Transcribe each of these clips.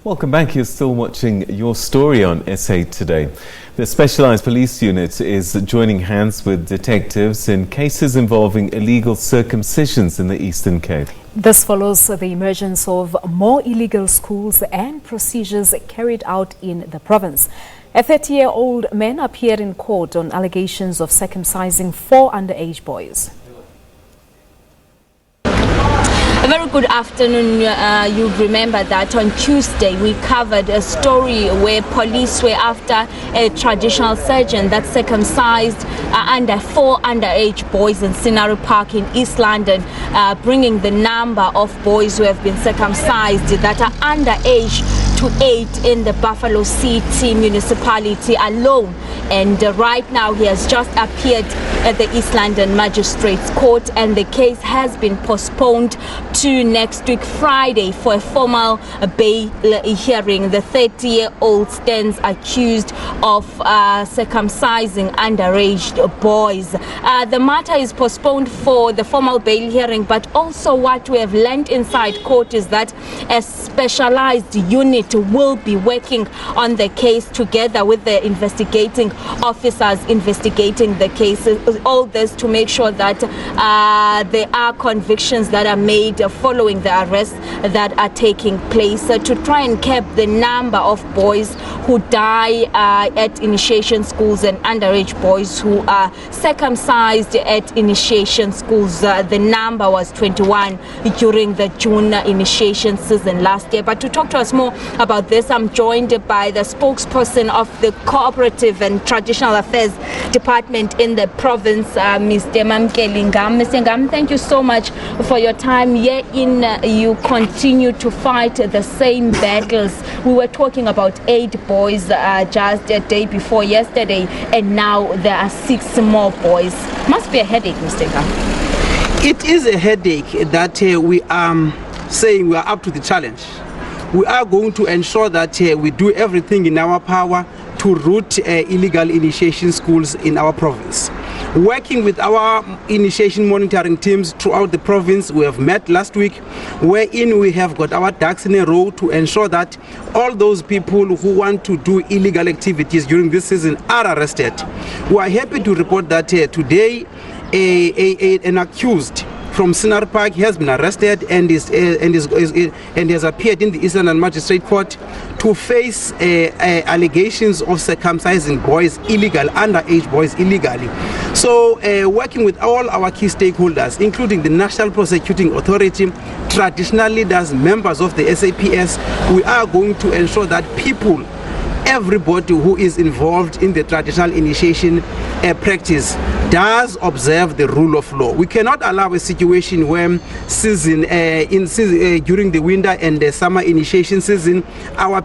Welcome back. You're still watching Your Story on SA Today. The Specialised Police Unit is joining hands with detectives in cases involving illegal circumcisions in the Eastern Cape. This follows the emergence of more illegal schools and procedures carried out in the province. A 30-year-old man appeared in court on allegations of circumcising 4 underage boys. A very good afternoon. You remember that on Tuesday we covered a story where police were after a traditional surgeon that circumcised 4 underage boys in Scenery Park in East London, bringing the number of boys who have been circumcised that are underage to 8 in the Buffalo City municipality alone. And right now he has just appeared at the East London Magistrates Court, and the case has been postponed to next week Friday for a formal bail hearing. The 30-year-old stands accused of circumcising underage boys. The matter is postponed for the formal bail hearing, but also what we have learned inside court is that a specialized unit will be working on the case together with the investigating officers investigating the case. All this to make sure that there are convictions that are made following the arrests that are taking place, to try and cap the number of boys who die at initiation schools and underage boys who are circumcised at initiation schools. The number was 21 during the June initiation season last year. But to talk to us more about this, I'm joined by the spokesperson of the Cooperative and Traditional Affairs Department in the province, Mr. Ngam. Mr. Ngam, thank you so much for your time. Herein, you continue to fight the same battles. We were talking about 8 boys just a day before yesterday, and now there are 6 more boys. Must be a headache, Mr. Ngam. It is a headache that we are saying we are up to the challenge. We are going to ensure that we do everything in our power to root illegal initiation schools in our province. Working with our initiation monitoring teams throughout the province, we have met last week, wherein we have got our ducks in a row to ensure that all those people who want to do illegal activities during this season are arrested. We are happy to report that today an accused from Scenery Park has been arrested and has appeared in the East London Magistrate Court to face allegations of circumcising boys underage boys illegally. So working with all our key stakeholders, including the National Prosecuting Authority, traditional leaders, members of the SAPS, we are going to ensure that everybody who is involved in the traditional initiation practice does observe the rule of law. We cannot allow a situation where during the winter and the summer initiation season, our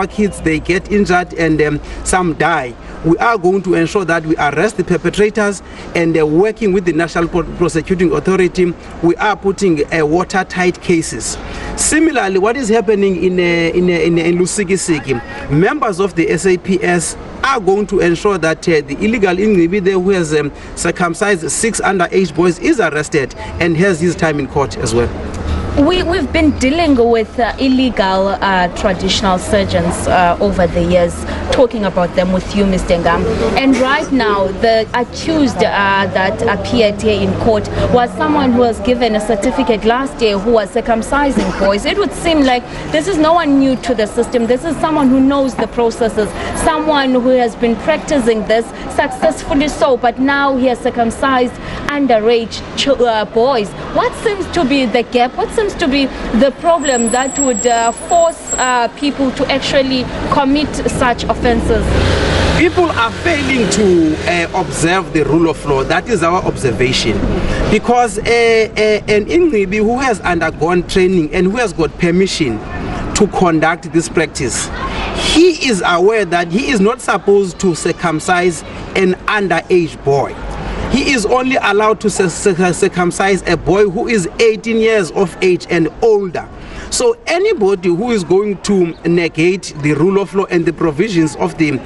kids, they get injured and some die. We are going to ensure that we arrest the perpetrators, and working with the National Prosecuting Authority, we are putting watertight cases. Similarly, what is happening in Lusikisiki, members of the SAPS are going to ensure that the illegal individual who has circumcised 6 underage boys is arrested and has his time in court as well. We've been dealing with illegal traditional surgeons over the years, talking about them with you, Mr. Ngam. And right now, the accused that appeared here in court was someone who was given a certificate last year who was circumcising boys. It would seem like this is no one new to the system. This is someone who knows the processes, someone who has been practicing this successfully so, but now he has circumcised underage boys. What seems to be the gap? What seems to be the problem that would force people to actually commit such offenses? People are failing to observe the rule of law. That is our observation. Because an Ingribi who has undergone training and who has got permission to conduct this practice, he is aware that he is not supposed to circumcise an underage boy. He is only allowed to circumcise a boy who is 18 years of age and older. So anybody who is going to negate the rule of law and the provisions of the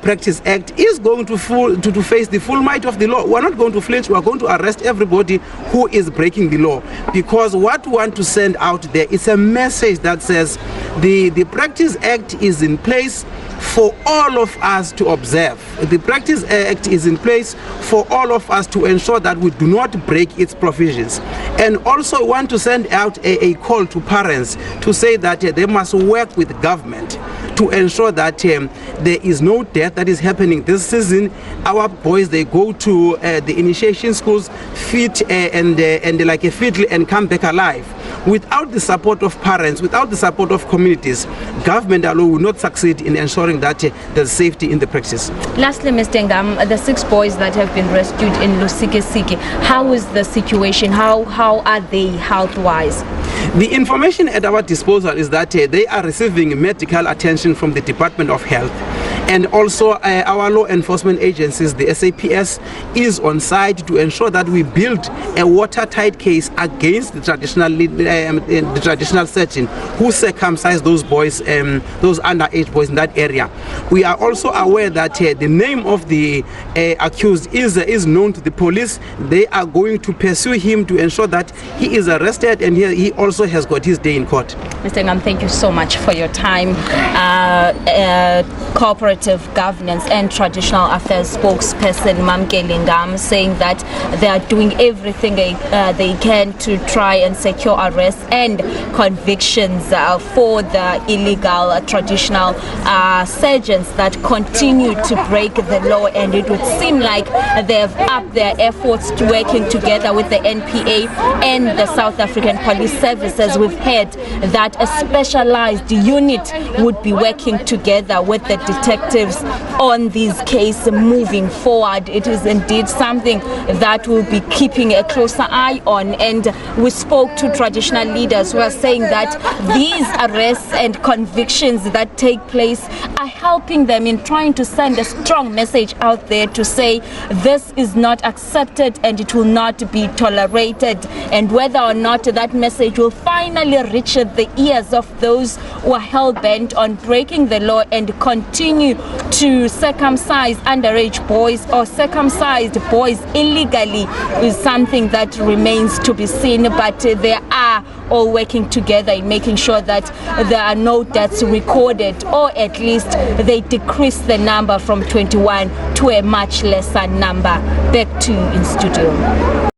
Practice Act is going to face the full might of the law. We're not going to flinch. We're going to arrest everybody who is breaking the law, because what we want to send out there is a message that says the Practice Act is in place for all of us to observe. The Practice Act is in place for all of us to ensure that we do not break its provisions. And also we want to send out a call to parents to say that they must work with government to ensure that there is no death that is happening this season. Our boys, they go to the initiation schools fit and like a fiddle and come back alive. Without the support of parents, without the support of communities, government alone will not succeed in ensuring that there's safety in the practice. Lastly, Mr. Ngam, the 6 boys that have been rescued in Lusikisiki, how is the situation? How are they health-wise? The information at our disposal is that they are receiving medical attention from the Department of Health. And also our law enforcement agencies, the SAPS, is on site to ensure that we build a watertight case against the traditional surgeon who circumcised those boys, those underage boys in that area. We are also aware that the name of the accused is known to the police. They are going to pursue him to ensure that he is arrested, and he also has got his day in court. Mr. Ngam, thank you so much for your time. Cooperative Governance and Traditional Affairs spokesperson Mamkeli Ngam saying that they are doing everything they can to try and secure arrests and convictions for the illegal traditional surgeons that continue to break the law, and it would seem like they have upped their efforts to working together with the NPA and the South African Police Services. We've heard that a specialized unit would be working together with the detectives on these cases moving forward. It is indeed something that we'll be keeping a closer eye on, and we spoke to traditional leaders who are saying that these arrests and convictions that take place are helping them in trying to send a strong message out there to say this is not accepted and it will not be tolerated, and whether or not that message will finally reach the ears of those who are hell-bent on breaking the law and continue to circumcise underage boys or circumcised boys illegally is something that remains to be seen. But they are all working together in making sure that there are no deaths recorded, or at least they decrease the number from 21 to a much lesser number. Back to you in studio.